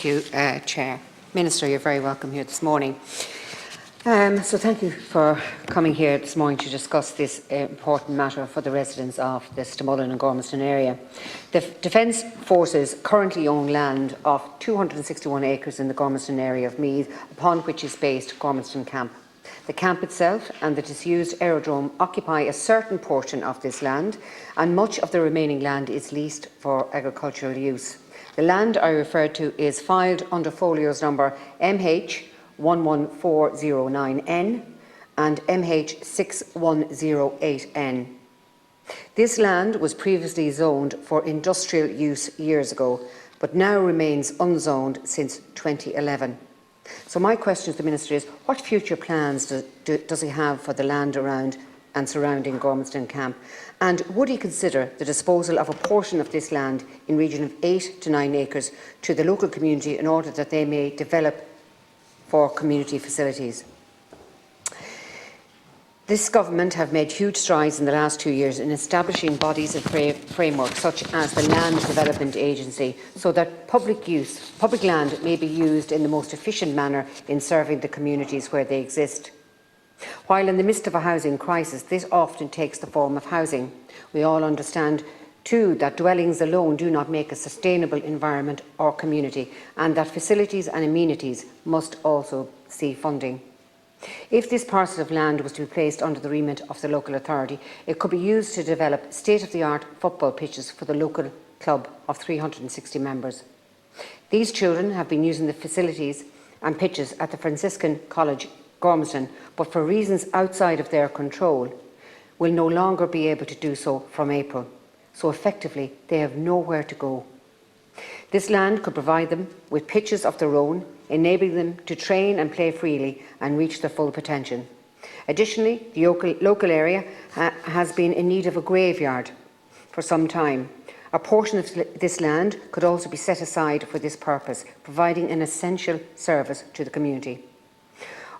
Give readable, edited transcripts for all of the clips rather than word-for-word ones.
Thank you, Chair. Minister, you're very welcome here this morning. So thank you for coming here this morning to discuss this important matter for the residents of the Stamullen and Gormiston area. The Defence Forces currently own land of 261 acres in the Gormiston area of Meath, upon which is based Gormiston Camp. The camp itself and the disused aerodrome occupy a certain portion of this land, and much of the remaining land is leased for agricultural use. The land I refer to is filed under folios number MH11409N and MH6108N. This land was previously zoned for industrial use years ago, but now remains unzoned since 2011. So my question to the Minister is, what future plans does he have for the land around and surrounding Gormiston Camp? And would he consider the disposal of a portion of this land in region of 8 to 9 acres to the local community in order that they may develop for community facilities? This government have made huge strides in the last 2 years in establishing bodies and frameworks such as the Land Development Agency, so that public land may be used in the most efficient manner in serving the communities where they exist. While in the midst of a housing crisis, this often takes the form of housing. We all understand too that dwellings alone do not make a sustainable environment or community, and that facilities and amenities must also see funding. If this parcel of land was to be placed under the remit of the local authority, it could be used to develop state-of-the-art football pitches for the local club of 360 members. These children have been using the facilities and pitches at the Franciscan College, Gormiston, but for reasons outside of their control, will no longer be able to do so from April. So effectively, they have nowhere to go. This land could provide them with pitches of their own, enabling them to train and play freely and reach their full potential. Additionally, the local area has been in need of a graveyard for some time. A portion of this land could also be set aside for this purpose, providing an essential service to the community.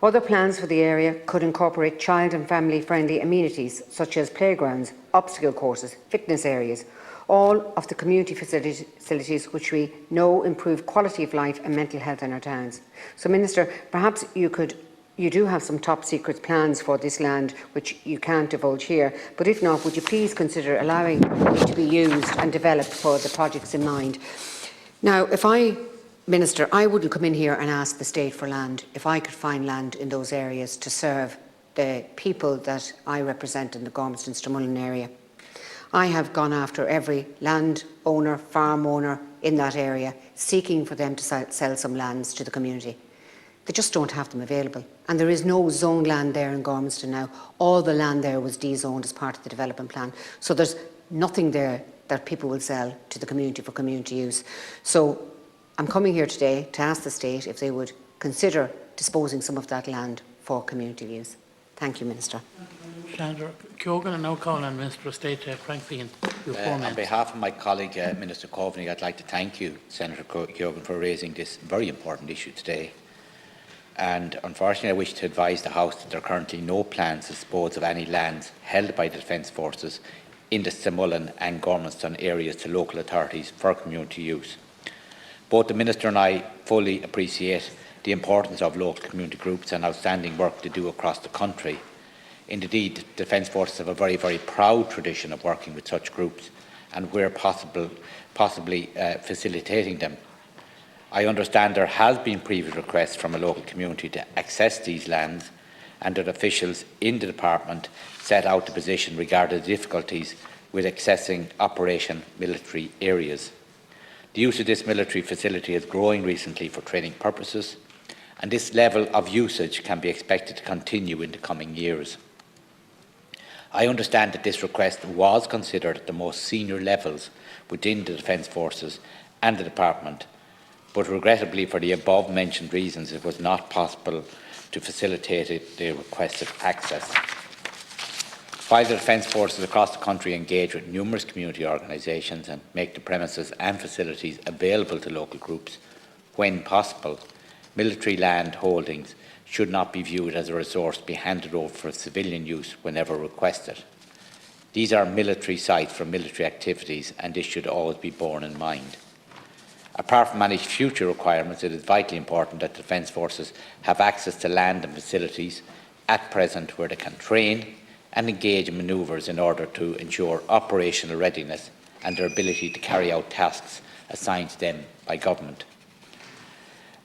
Other plans for the area could incorporate child and family-friendly amenities such as playgrounds, obstacle courses, fitness areas, all of the community facilities which we know improve quality of life and mental health in our towns. So, Minister, perhaps you do have some top secret plans for this land which you can't divulge here, but if not, would you please consider allowing it to be used and developed for the projects in mind? Now, Minister, I wouldn't come in here and ask the state for land if I could find land in those areas to serve the people that I represent in the Gormiston-Stamullen area. I have gone after every land owner, farm owner in that area, seeking for them to sell some lands to the community. They just don't have them available. And there is no zoned land there in Gormiston now. All the land there was dezoned as part of the development plan. So there's nothing there that people will sell to the community for community use. So I'm coming here today to ask the state if they would consider disposing some of that land for community use. Thank you, Minister. Sharon Keogan, and now calling on Minister of State Frank Feehan. On behalf of my colleague Minister Coveney, I'd like to thank you, Senator Keogan, for raising this very important issue today. And unfortunately, I wish to advise the House that there are currently no plans to dispose of any lands held by the Defence Forces in the Stamullen and Gormiston areas to local authorities for community use. Both the Minister and I fully appreciate the importance of local community groups and outstanding work they do across the country. Indeed, the Defence Forces have a very, very proud tradition of working with such groups and, where possible, possibly facilitating them. I understand there has been previous requests from a local community to access these lands, and that officials in the department set out the position regarding the difficulties with accessing Operation military areas. The use of this military facility is growing recently for training purposes, and this level of usage can be expected to continue in the coming years. I understand that this request was considered at the most senior levels within the Defence Forces and the Department, but regrettably for the above-mentioned reasons it was not possible to facilitate the requested access. While the Defence Forces across the country engage with numerous community organisations and make the premises and facilities available to local groups, when possible, military land holdings should not be viewed as a resource to be handed over for civilian use whenever requested. These are military sites for military activities, and this should always be borne in mind. Apart from any future requirements, it is vitally important that Defence Forces have access to land and facilities at present where they can train and engage in manoeuvres in order to ensure operational readiness and their ability to carry out tasks assigned to them by government.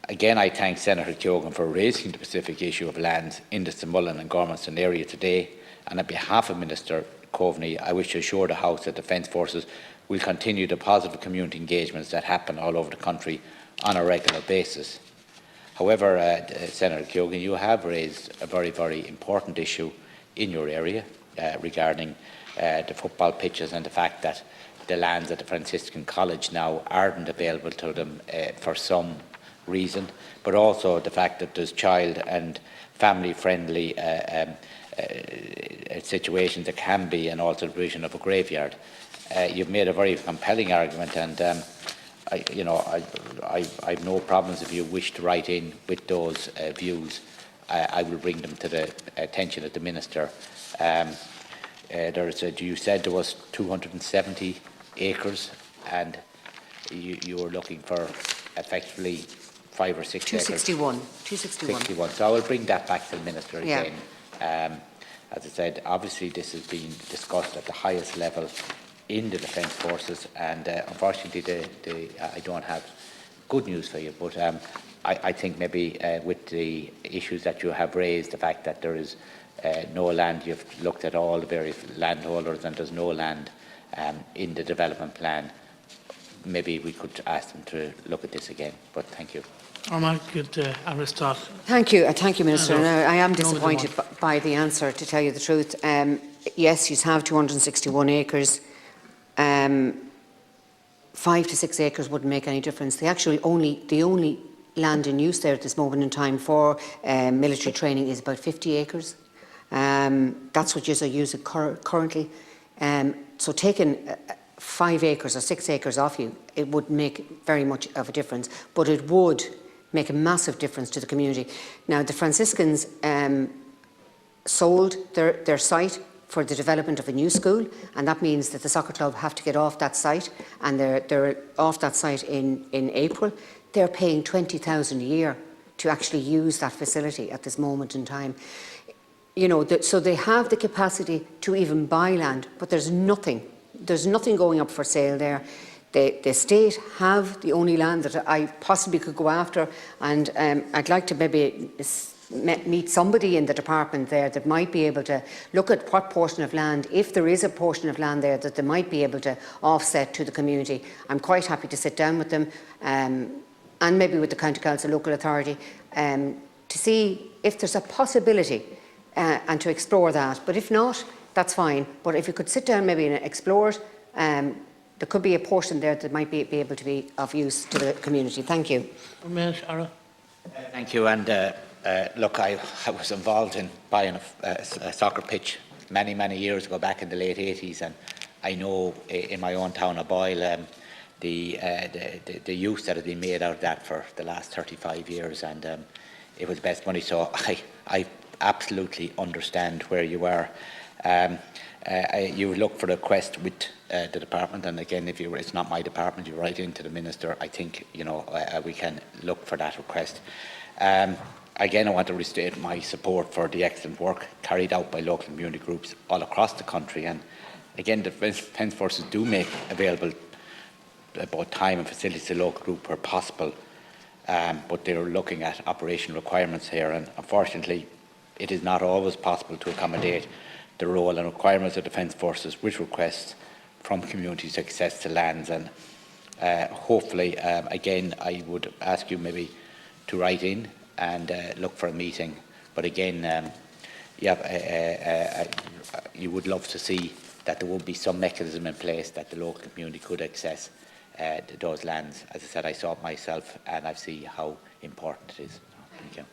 Again, I thank Senator Keogan for raising the specific issue of lands in the Stmullen and Gormanston area today, and on behalf of Minister Coveney, I wish to assure the House that Defence Forces will continue the positive community engagements that happen all over the country on a regular basis. However, Senator Keogan, you have raised a very, very important issue in your area regarding the football pitches and the fact that the lands at the Franciscan College now aren't available to them for some reason, but also the fact that there's child and family-friendly situations that can be, and also the provision of a graveyard. You've made a very compelling argument, and I've no problems if you wish to write in with those views. I will bring them to the attention of the Minister. You said there was 270 acres, and you were looking for effectively 5 or 6 261. acres. 261. 261. So I will bring that back to the Minister Yeah. again. As I said, obviously this has been discussed at the highest level in the Defence Forces, and unfortunately I don't have good news for you, but I think maybe with the issues that you have raised, the fact that there is no land, you've looked at all the various landholders and there's no land in the development plan, maybe we could ask them to look at this again, but thank you. Thank you, Minister. Now, I am disappointed by the answer, to tell you the truth. Yes, you have 261 acres. 5 to 6 acres wouldn't make any difference. The only land in use there at this moment in time for military training is about 50 acres. That's what you're using currently. So taking 5 acres or 6 acres off you, it would make very much of a difference, but it would make a massive difference to the community. Now, the Franciscans sold their site for the development of a new school, and that means that the soccer club have to get off that site, and they're off that site in April. They're paying $20,000 a year to actually use that facility at this moment in time. You know, so they have the capacity to even buy land, but there's nothing going up for sale there. The state have the only land that I possibly could go after, and I'd like to maybe meet somebody in the department there that might be able to look at what portion of land, if there is a portion of land there that they might be able to offset to the community. I'm quite happy to sit down with them and maybe with the County Council local authority to see if there's a possibility and to explore that. But if not, that's fine. But if you could sit down maybe and explore it, there could be a portion there that might be able to be of use to the community. Thank you. Thank you. And look, I was involved in buying a soccer pitch many years ago, back in the late 80s, and I know in my own town of Boyle the use that has been made out of that for the last 35 years, and it was best money. So I absolutely understand where you are. You look for a request with the department, and again, if it's not my department, you write into the Minister. I think we can look for that request. Again, I want to restate my support for the excellent work carried out by local community groups all across the country. And again, the Defence Forces do make available both time and facilities to local group where possible, but they're looking at operational requirements here, and unfortunately it is not always possible to accommodate the role and requirements of Defence Forces with requests from communities to access to lands. And hopefully, again, I would ask you maybe to write in and look for a meeting. But again, you would love to see that there would be some mechanism in place that the local community could access those lands. As I said, I saw it myself and I see how important it is. Thank you.